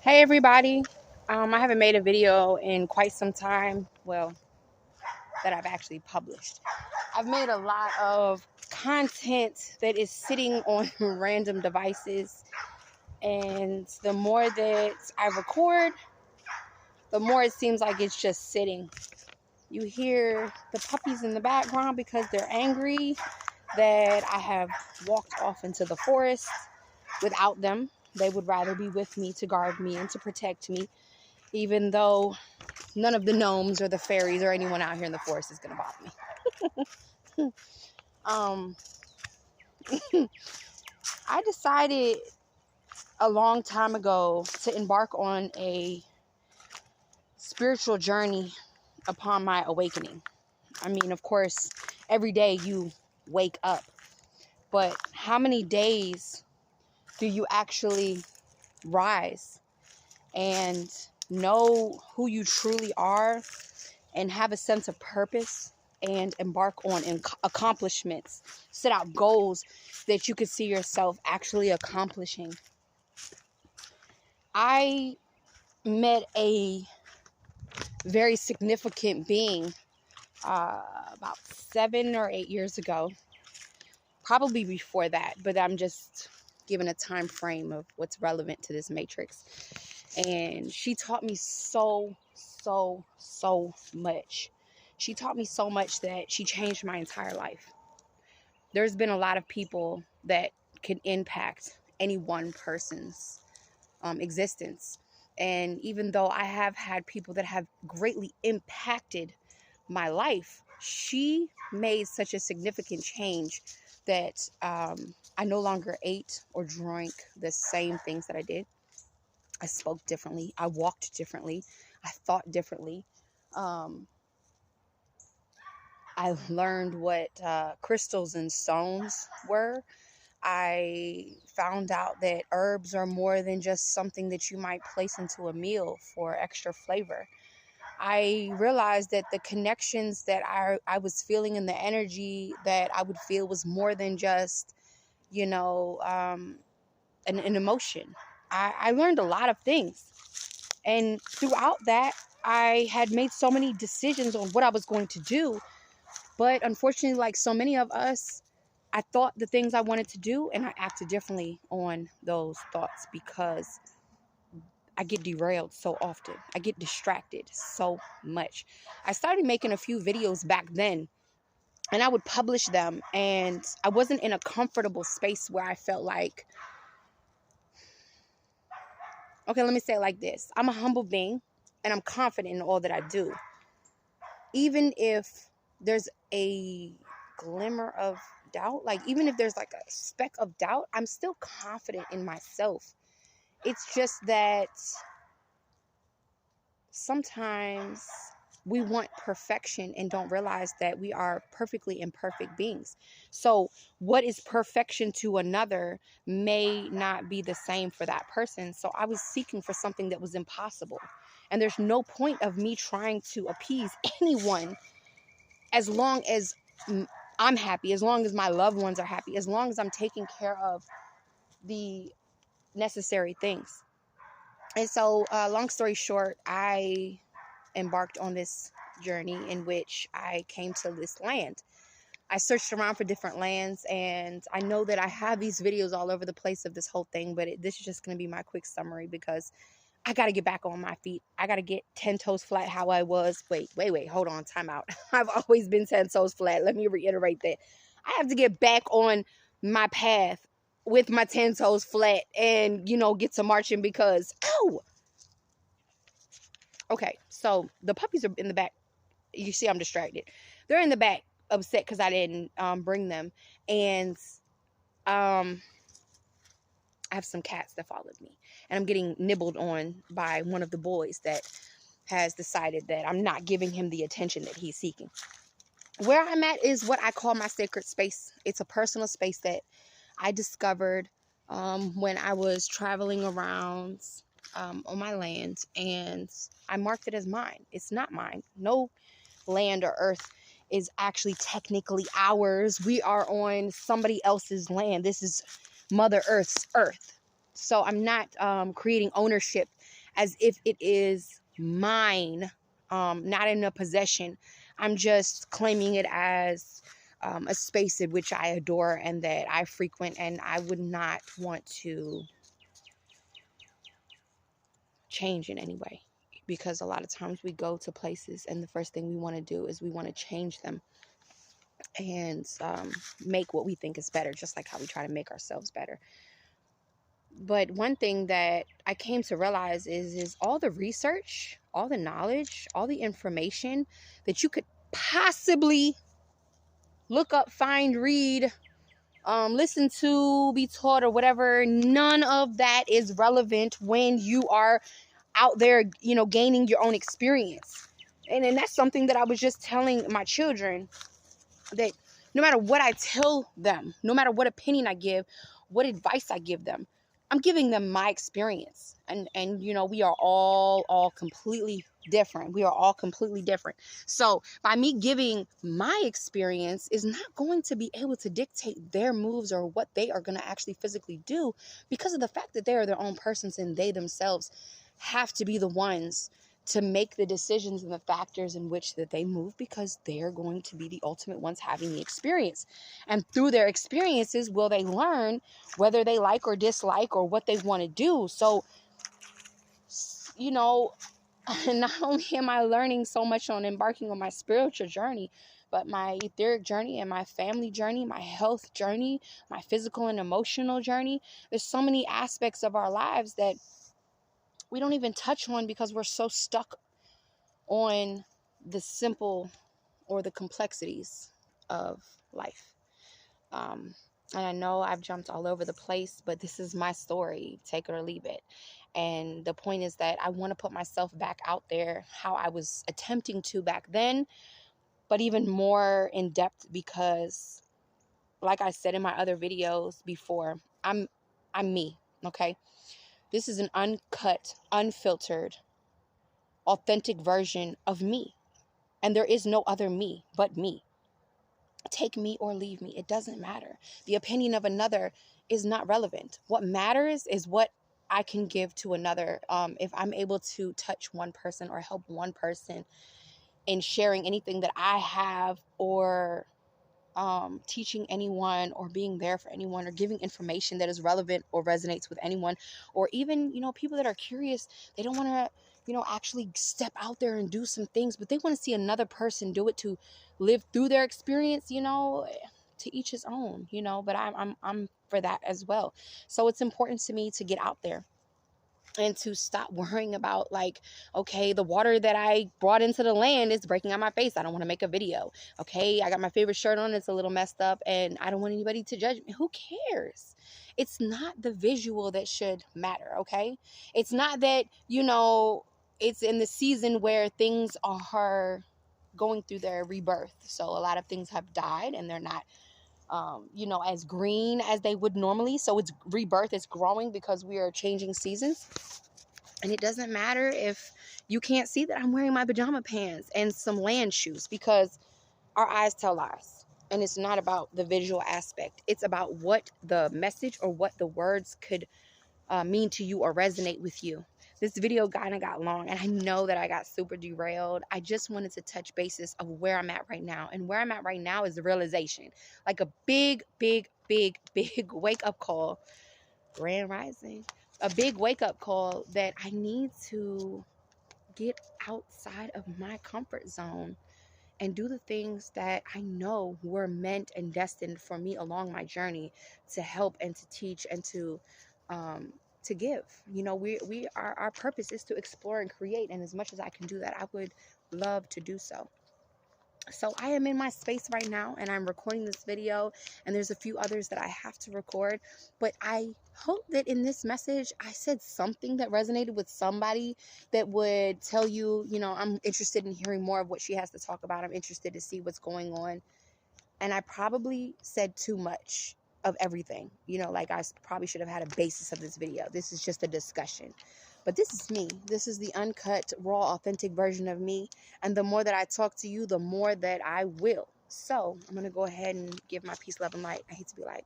Hey everybody. I haven't made a video in quite some time. Well, that I've actually published. I've made a lot of content that is sitting on random devices, and the more that I record, the more it seems like it's just sitting. You hear the puppies in the background because they're angry that I have walked off into the forest without them. They would rather be with me to guard me and to protect me, even though none of the gnomes or the fairies or anyone out here in the forest is going to bother me. um, I decided a long time ago to embark on a spiritual journey upon my awakening. I mean, of course, every day you wake up, but how many days do you actually rise and know who you truly are and have a sense of purpose and embark on accomplishments, set out goals that you could see yourself actually accomplishing? I met a very significant being about 7 or 8 years ago, probably before that, but I'm just giving a time frame of what's relevant to this matrix. And she taught me so much. She taught me so much that she changed my entire life. There's been a lot of people that can impact any one person's existence. And even though I have had people that have greatly impacted my life, she made such a significant change that I no longer ate or drank the same things that I did. I spoke differently. I walked differently. I thought differently. Um, I learned what crystals and stones were. I found out that herbs are more than just something that you might place into a meal for extra flavor. I realized that the connections that I was feeling and the energy that I would feel was more than just, you know, an emotion. I learned a lot of things. And throughout that, I had made so many decisions on what I was going to do. But unfortunately, like so many of us, I thought the things I wanted to do and I acted differently on those thoughts because I get derailed so often. I get distracted so much. I started making a few videos back then and I would publish them, and I wasn't in a comfortable space where I felt like, okay, let me say it like this. I'm a humble being and I'm confident in all that I do. Even if there's a glimmer of doubt, like even if there's like a speck of doubt, I'm still confident in myself. It's just that sometimes we want perfection and don't realize that we are perfectly imperfect beings. So what is perfection to another may not be the same for that person. So I was seeking for something that was impossible. And there's no point of me trying to appease anyone as long as I'm happy, as long as my loved ones are happy, as long as I'm taking care of the necessary things. And so, long story short, I embarked on this journey in which I came to this land. I searched around for different lands, and I know that I have these videos all over the place of this whole thing, but this is just going to be my quick summary because I got to get back on my feet. I got to get 10 toes flat how I was. Wait, hold on, time out. I've always been 10 toes flat. Let me reiterate that. I have to get back on my path with my 10 toes flat and, get to marching because, ow! Okay, so the puppies are in the back. You see I'm distracted. They're in the back upset because I didn't bring them. And I have some cats that followed me. And I'm getting nibbled on by one of the boys that has decided that I'm not giving him the attention that he's seeking. Where I'm at is what I call my sacred space. It's a personal space that I discovered when I was traveling around on my land, and I marked it as mine. It's not mine. No land or earth is actually technically ours. We are on somebody else's land. This is Mother Earth's earth. So I'm not creating ownership as if it is mine, not in a possession. I'm just claiming it as a space in which I adore and that I frequent, and I would not want to change in any way, because a lot of times we go to places and the first thing we want to do is we want to change them and make what we think is better, just like how we try to make ourselves better. But one thing that I came to realize is all the research, all the knowledge, all the information that you could possibly look up, find, read, listen to, be taught, or whatever, none of that is relevant when you are out there, gaining your own experience. And that's something that I was just telling my children, that no matter what I tell them, no matter what opinion I give, what advice I give them, I'm giving them my experience. And we are all completely different. We are all completely different. So by me giving my experience is not going to be able to dictate their moves or what they are going to actually physically do, because of the fact that they are their own persons and they themselves have to be the ones to make the decisions and the factors in which that they move, because they're going to be the ultimate ones having the experience. And through their experiences will they learn whether they like or dislike or what they want to do. So, not only am I learning so much on embarking on my spiritual journey, but my etheric journey and my family journey, my health journey, my physical and emotional journey. There's so many aspects of our lives that we don't even touch on because we're so stuck on the simple or the complexities of life. And I know I've jumped all over the place, but this is my story, take it or leave it. And the point is that I want to put myself back out there how I was attempting to back then, but even more in depth, because like I said in my other videos before, I'm me, okay? This is an uncut, unfiltered, authentic version of me. And there is no other me but me. Take me or leave me. It doesn't matter. The opinion of another is not relevant. What matters is what I can give to another. If I'm able to touch one person or help one person in sharing anything that I have, or teaching anyone, or being there for anyone, or giving information that is relevant or resonates with anyone, or even, people that are curious, they don't want to, actually step out there and do some things, but they want to see another person do it to live through their experience, to each his own, but I'm for that as well. So it's important to me to get out there and to stop worrying about, like, okay, the water that I brought into the land is breaking on my face. I don't want to make a video. Okay, I got my favorite shirt on. It's a little messed up and I don't want anybody to judge me. Who cares? It's not the visual that should matter, okay? It's not that, it's in the season where things are going through their rebirth. So a lot of things have died and they're not as green as they would normally. So it's rebirth, it's growing because we are changing seasons. And it doesn't matter if you can't see that I'm wearing my pajama pants and some land shoes, because our eyes tell lies. And it's not about the visual aspect. It's about what the message or what the words could mean to you or resonate with you. This video kind of got long, and I know that I got super derailed. I just wanted to touch basis of where I'm at right now. And where I'm at right now is the realization, like a big, big, big, big wake-up call. Grand rising. A big wake-up call that I need to get outside of my comfort zone and do the things that I know were meant and destined for me along my journey, to help and to teach and to give. Our purpose is to explore and create, and as much as I can do that, I would love to do so. So I am in my space right now, and I'm recording this video, and there's a few others that I have to record, but I hope that in this message I said something that resonated with somebody, that would tell you, I'm interested in hearing more of what she has to talk about. I'm interested to see what's going on. And I probably said too much of everything, like I probably should have had a basis of this video. This is just a discussion. But this is me. This is the uncut, raw, authentic version of me. And the more that I talk to you, the more that I will. So I'm going to go ahead and give my peace, love, and light. I hate to be like,